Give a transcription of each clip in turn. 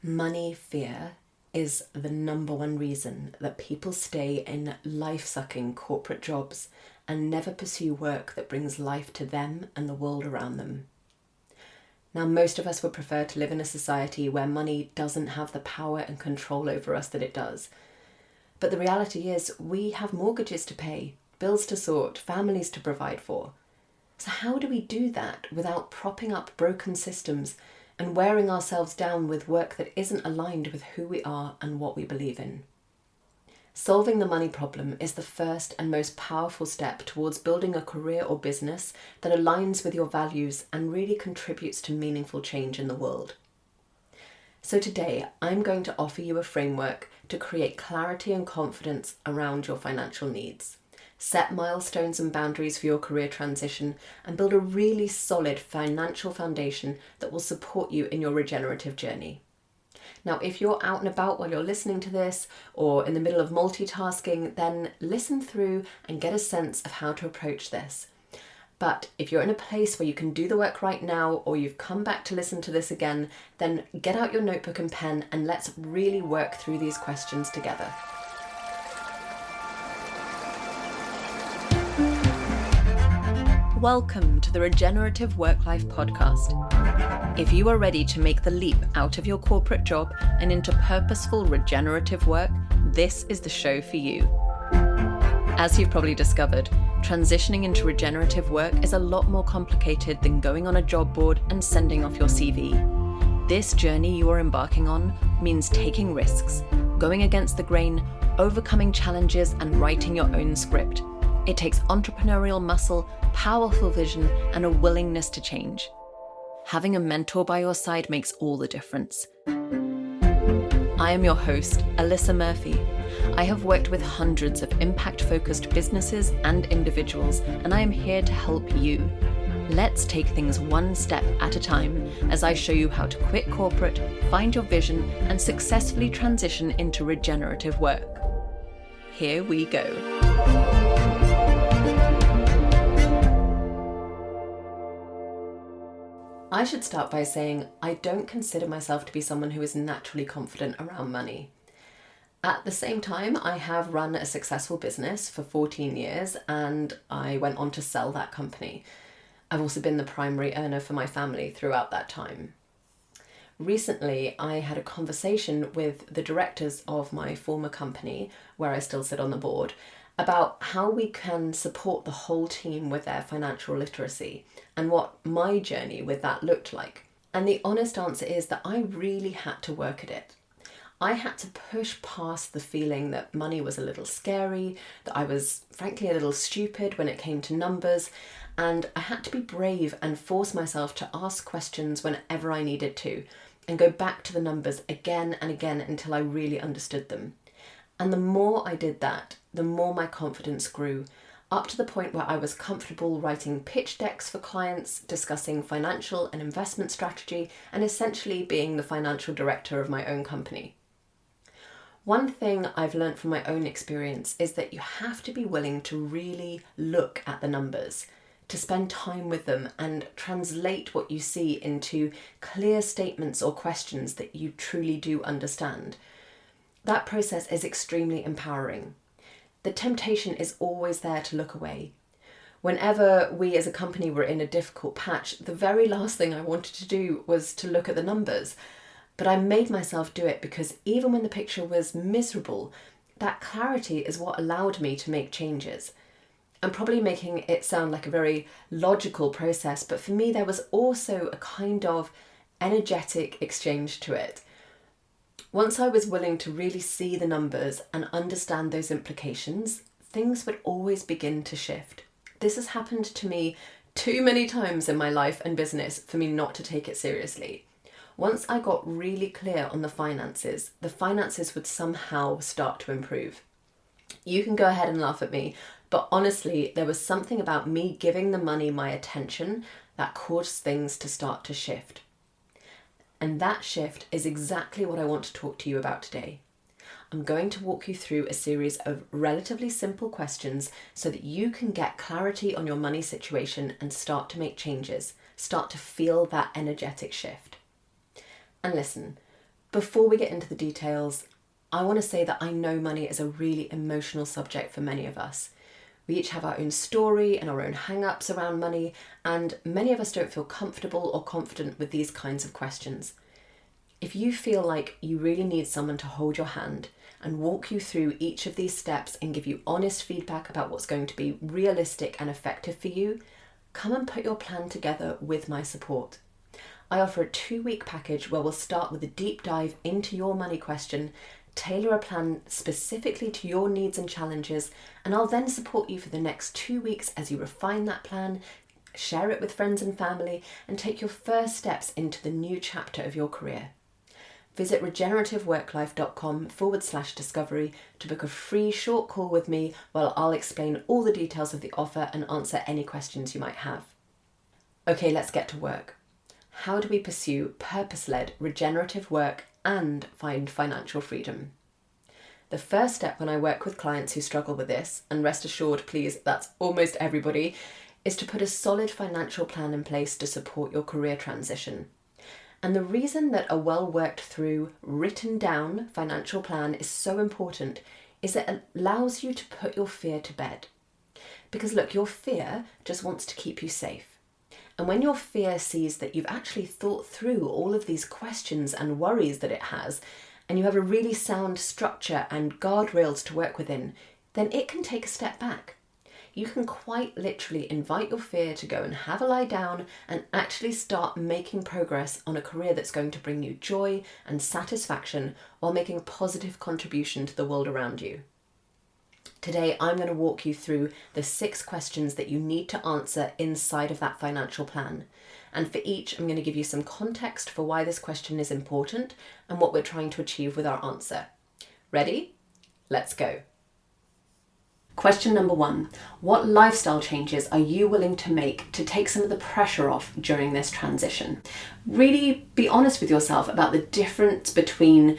Money fear is the number one reason that people stay in life-sucking corporate jobs and never pursue work that brings life to them and the world around them. Now, most of us would prefer to live in a society where money doesn't have the power and control over us that it does. But the reality is we have mortgages to pay, bills to sort, families to provide for. So how do we do that without propping up broken systems and wearing ourselves down with work that isn't aligned with who we are and what we believe in? Solving the money problem is the first and most powerful step towards building a career or business that aligns with your values and really contributes to meaningful change in the world. So today, I'm going to offer you a framework to create clarity and confidence around your financial needs. Set milestones and boundaries for your career transition and build a really solid financial foundation that will support you in your regenerative journey. Now, if you're out and about while you're listening to this or in the middle of multitasking, then listen through and get a sense of how to approach this. But if you're in a place where you can do the work right now or you've come back to listen to this again, then get out your notebook and pen and let's really work through these questions together. Welcome to the Regenerative Work-Life Podcast. If you are ready to make the leap out of your corporate job and into purposeful regenerative work, this is the show for you. As you've probably discovered, transitioning into regenerative work is a lot more complicated than going on a job board and sending off your CV. This journey you are embarking on means taking risks, going against the grain, overcoming challenges, and writing your own script. It takes entrepreneurial muscle, powerful vision, and a willingness to change. Having a mentor by your side makes all the difference. I am your host, Alyssa Murphy. I have worked with hundreds of impact-focused businesses and individuals, and I am here to help you. Let's take things one step at a time as I show you how to quit corporate, find your vision, and successfully transition into regenerative work. Here we go. I should start by saying I don't consider myself to be someone who is naturally confident around money. At the same time, I have run a successful business for 14 years and I went on to sell that company. I've also been the primary earner for my family throughout that time. Recently, I had a conversation with the directors of my former company, where I still sit on the board, about how we can support the whole team with their financial literacy and what my journey with that looked like. And the honest answer is that I really had to work at it. I had to push past the feeling that money was a little scary, that I was frankly a little stupid when it came to numbers, and I had to be brave and force myself to ask questions whenever I needed to, and go back to the numbers again and again until I really understood them. And the more I did that, the more my confidence grew, up to the point where I was comfortable writing pitch decks for clients, discussing financial and investment strategy, and essentially being the financial director of my own company. One thing I've learned from my own experience is that you have to be willing to really look at the numbers, to spend time with them and translate what you see into clear statements or questions that you truly do understand. That process is extremely empowering. The temptation is always there to look away. Whenever we as a company were in a difficult patch, the very last thing I wanted to do was to look at the numbers. But I made myself do it because even when the picture was miserable, that clarity is what allowed me to make changes. I'm probably making it sound like a very logical process, but for me there was also a kind of energetic exchange to it. Once I was willing to really see the numbers and understand those implications, things would always begin to shift. This has happened to me too many times in my life and business for me not to take it seriously. Once I got really clear on the finances would somehow start to improve. You can go ahead and laugh at me, but honestly, there was something about me giving the money my attention that caused things to start to shift. And that shift is exactly what I want to talk to you about today. I'm going to walk you through a series of relatively simple questions so that you can get clarity on your money situation and start to make changes, start to feel that energetic shift. And listen, Before we get into the details, I want to say that I know money is a really emotional subject for many of us. We each have our own story and our own hang-ups around money, and many of us don't feel comfortable or confident with these kinds of questions. If you feel like you really need someone to hold your hand and walk you through each of these steps and give you honest feedback about what's going to be realistic and effective for you, come and put your plan together with my support. I offer a 2-week package where we'll start with a deep dive into your money question, tailor a plan specifically to your needs and challenges, and I'll then support you for the next 2 weeks as you refine that plan, share it with friends and family, and take your first steps into the new chapter of your career. Visit regenerativeworklife.com/discovery to book a free short call with me while I'll explain all the details of the offer and answer any questions you might have. Okay, let's get to work. How do we pursue purpose-led regenerative work and find financial freedom? The first step when I work with clients who struggle with this, and rest assured, please, that's almost everybody, is to put a solid financial plan in place to support your career transition. And the reason that a well-worked through, written down financial plan is so important is it allows you to put your fear to bed. Because look, your fear just wants to keep you safe. And when your fear sees that you've actually thought through all of these questions and worries that it has, and you have a really sound structure and guardrails to work within, then it can take a step back. You can quite literally invite your fear to go and have a lie down and actually start making progress on a career that's going to bring you joy and satisfaction while making a positive contribution to the world around you. Today, I'm going to walk you through the 6 questions that you need to answer inside of that financial plan. And for each, I'm going to give you some context for why this question is important and what we're trying to achieve with our answer. Ready? Let's go. Question number 1. What lifestyle changes are you willing to make to take some of the pressure off during this transition? Really be honest with yourself about the difference between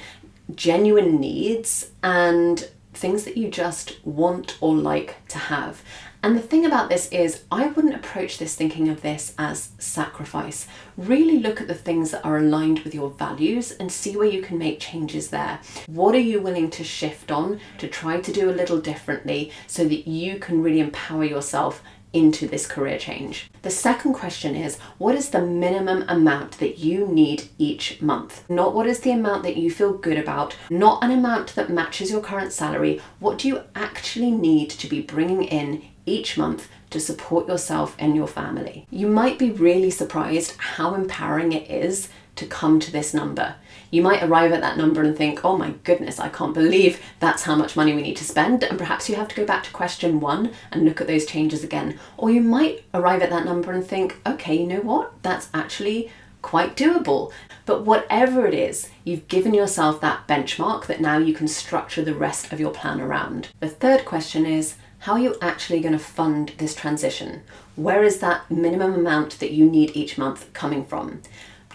genuine needs and things that you just want or like to have. And the thing about this is, I wouldn't approach this thinking of this as sacrifice. Really look at the things that are aligned with your values and see where you can make changes there. What are you willing to shift on to try to do a little differently so that you can really empower yourself into this career change? The second question is, what is the minimum amount that you need each month? Not what is the amount that you feel good about, not an amount that matches your current salary. What do you actually need to be bringing in each month to support yourself and your family? You might be really surprised how empowering it is to come to this number. You might arrive at that number and think, oh my goodness, I can't believe that's how much money we need to spend. And perhaps you have to go back to question 1 and look at those changes again. Or you might arrive at that number and think, okay, you know what? That's actually quite doable. But whatever it is, you've given yourself that benchmark that now you can structure the rest of your plan around. The third question is, how are you actually going to fund this transition? Where is that minimum amount that you need each month coming from?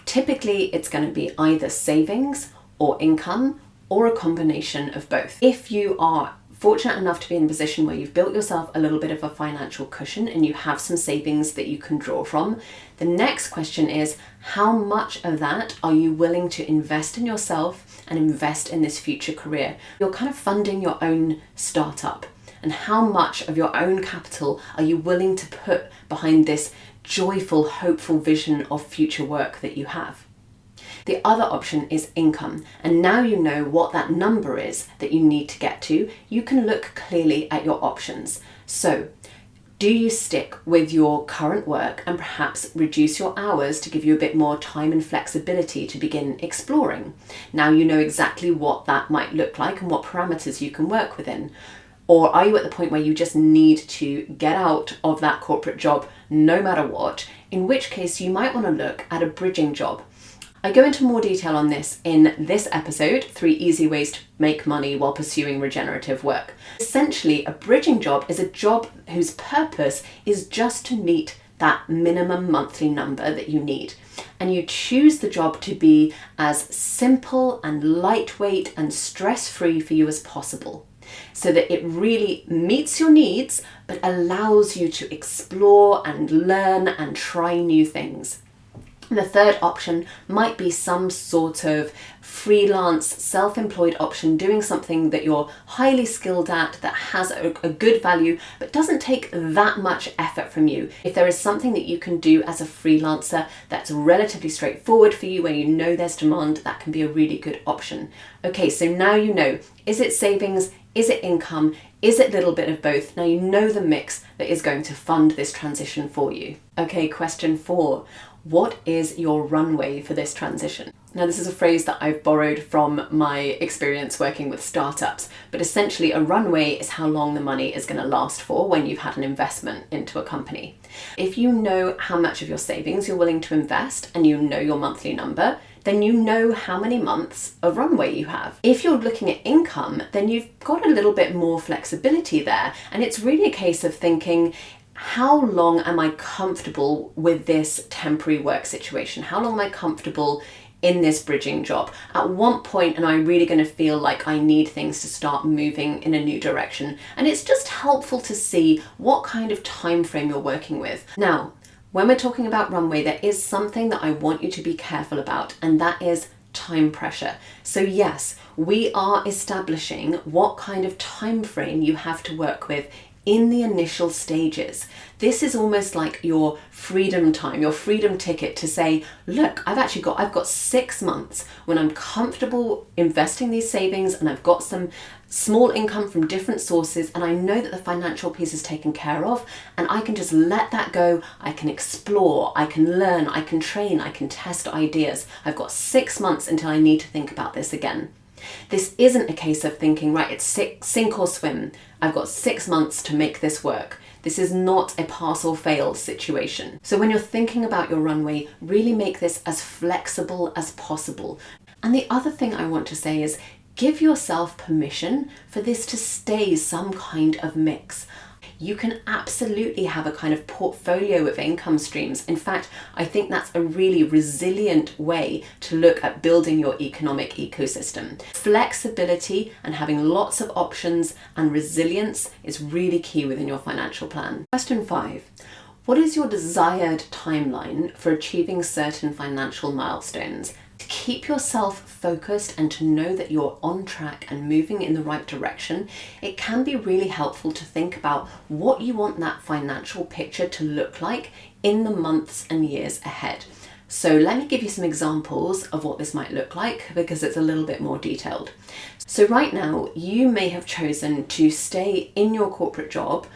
Typically, it's going to be either savings or income or a combination of both. If you are fortunate enough to be in a position where you've built yourself a little bit of a financial cushion and you have some savings that you can draw from, the next question is, how much of that are you willing to invest in yourself and invest in this future career? You're kind of funding your own startup. And how much of your own capital are you willing to put behind this joyful, hopeful vision of future work that you have? The other option is income. And now you know what that number is that you need to get to, you can look clearly at your options. So, do you stick with your current work and perhaps reduce your hours to give you a bit more time and flexibility to begin exploring? Now you know exactly what that might look like and what parameters you can work within. Or are you at the point where you just need to get out of that corporate job no matter what, in which case you might want to look at a bridging job. I go into more detail on this in this episode, 3 easy ways to make money while pursuing regenerative work. Essentially, a bridging job is a job whose purpose is just to meet that minimum monthly number that you need. And you choose the job to be as simple and lightweight and stress-free for you as possible, so that it really meets your needs, but allows you to explore and learn and try new things. And the third option might be some sort of freelance, self-employed option, doing something that you're highly skilled at, that has a good value, but doesn't take that much effort from you. If there is something that you can do as a freelancer that's relatively straightforward for you, where you know there's demand, that can be a really good option. Okay, so now you know, is it savings? Is it income? Is it a little bit of both? Now you know the mix that is going to fund this transition for you. Okay, question 4. What is your runway for this transition? Now, this is a phrase that I've borrowed from my experience working with startups, but essentially a runway is how long the money is going to last for when you've had an investment into a company. If you know how much of your savings you're willing to invest and you know your monthly number, then you know how many months of runway you have. If you're looking at income, then you've got a little bit more flexibility there, and it's really a case of thinking, how long am I comfortable with this temporary work situation? How long am I comfortable in this bridging job? At what point am I really going to feel like I need things to start moving in a new direction? And it's just helpful to see what kind of time frame you're working with. Now, when we're talking about runway, there is something that I want you to be careful about, and that is time pressure. So yes, we are establishing what kind of time frame you have to work with in the initial stages. This is almost like your freedom time, your freedom ticket to say, look, I've got 6 months when I'm comfortable investing these savings, and I've got some small income from different sources, and I know that the financial piece is taken care of, and I can just let that go. I can explore, I can learn, I can train, I can test ideas. I've got 6 months until I need to think about this again. This isn't a case of thinking, right, it's sink or swim. I've got 6 months to make this work. This is not a pass or fail situation. So when you're thinking about your runway, really make this as flexible as possible. And the other thing I want to say is, give yourself permission for this to stay some kind of mix. You can absolutely have a kind of portfolio of income streams. In fact, I think that's a really resilient way to look at building your economic ecosystem. Flexibility and having lots of options and resilience is really key within your financial plan. Question 5. What is your desired timeline for achieving certain financial milestones? To keep yourself focused and to know that you're on track and moving in the right direction, it can be really helpful to think about what you want that financial picture to look like in the months and years ahead. So let me give you some examples of what this might look like, because it's a little bit more detailed. So right now, you may have chosen to stay in your corporate job,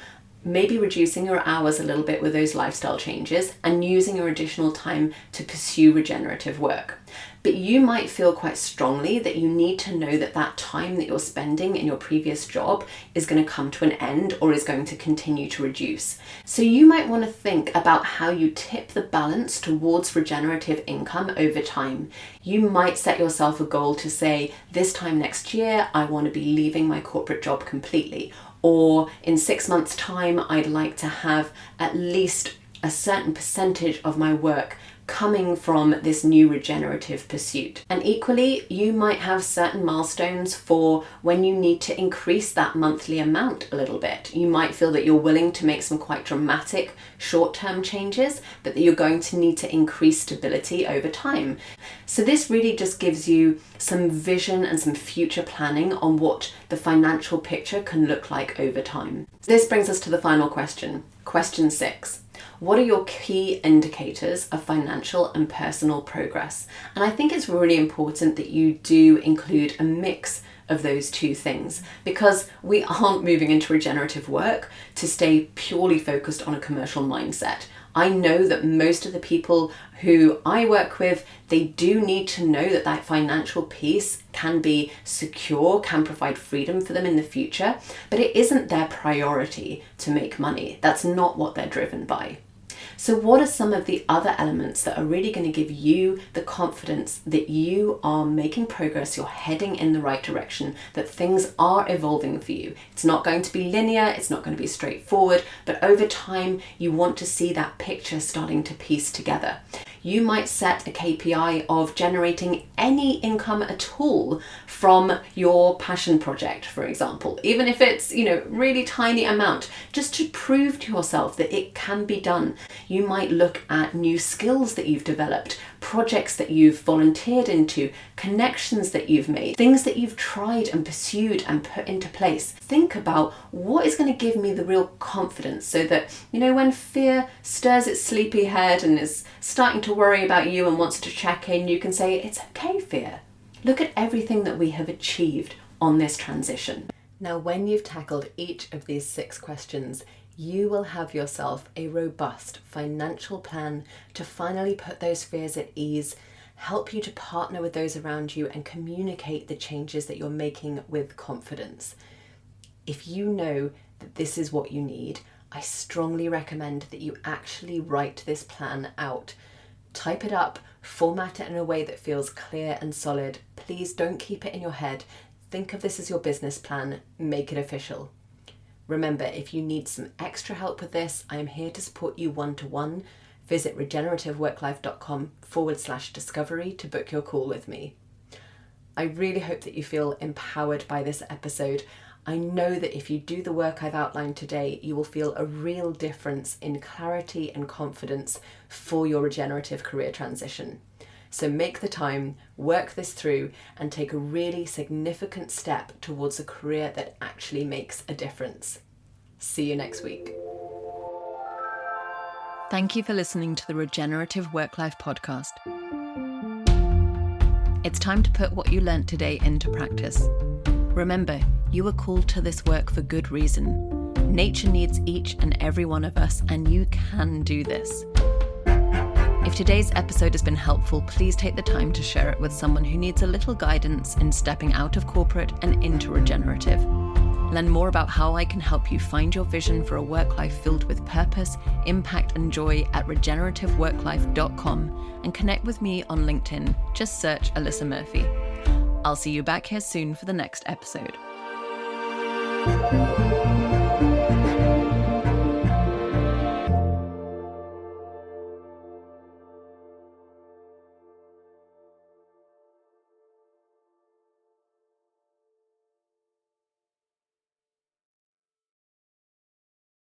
maybe reducing your hours a little bit with those lifestyle changes and using your additional time to pursue regenerative work. But you might feel quite strongly that you need to know that that time that you're spending in your previous job is going to come to an end or is going to continue to reduce. So you might want to think about how you tip the balance towards regenerative income over time. You might set yourself a goal to say, this time next year, I want to be leaving my corporate job completely. Or in 6 months' time, I'd like to have at least a certain percentage of my work coming from this new regenerative pursuit. And equally, you might have certain milestones for when you need to increase that monthly amount a little bit. You might feel that you're willing to make some quite dramatic short-term changes, but that you're going to need to increase stability over time. So this really just gives you some vision and some future planning on what the financial picture can look like over time. This brings us to the final question. Question 6. What are your key indicators of financial and personal progress? And I think it's really important that you do include a mix of those two things, because we aren't moving into regenerative work to stay purely focused on a commercial mindset. I know that most of the people who I work with, they do need to know that that financial piece can be secure, can provide freedom for them in the future, but it isn't their priority to make money. That's not what they're driven by. So what are some of the other elements that are really going to give you the confidence that you are making progress, you're heading in the right direction, that things are evolving for you? It's not going to be linear, it's not going to be straightforward, but over time you want to see that picture starting to piece together. You might set a KPI of generating any income at all from your passion project, for example, even if it's, really tiny amount, just to prove to yourself that it can be done. You might look at new skills that you've developed, projects that you've volunteered into, connections that you've made, things that you've tried and pursued and put into place. Think about what is going to give me the real confidence, so that, when fear stirs its sleepy head and is starting to worry about you and wants to check in, you can say, it's okay, fear. Look at everything that we have achieved on this transition. Now, when you've tackled each of these 6 questions, you will have yourself a robust financial plan to finally put those fears at ease, help you to partner with those around you, and communicate the changes that you're making with confidence. If you know that this is what you need, I strongly recommend that you actually write this plan out. Type it up, format it in a way that feels clear and solid. Please don't keep it in your head. Think of this as your business plan, make it official. Remember, if you need some extra help with this, I am here to support you one-to-one. Visit regenerativeworklife.com/discovery to book your call with me. I really hope that you feel empowered by this episode. I know that if you do the work I've outlined today, you will feel a real difference in clarity and confidence for your regenerative career transition. So make the time, work this through, and take a really significant step towards a career that actually makes a difference. See you next week. Thank you for listening to the Regenerative Work-Life podcast. It's time to put what you learnt today into practice. Remember, you were called to this work for good reason. Nature needs each and every one of us, and you can do this. If today's episode has been helpful, please take the time to share it with someone who needs a little guidance in stepping out of corporate and into regenerative. Learn more about how I can help you find your vision for a work life filled with purpose, impact, and joy at regenerativeworklife.com, and connect with me on LinkedIn. Just search Alyssa Murphy. I'll see you back here soon for the next episode.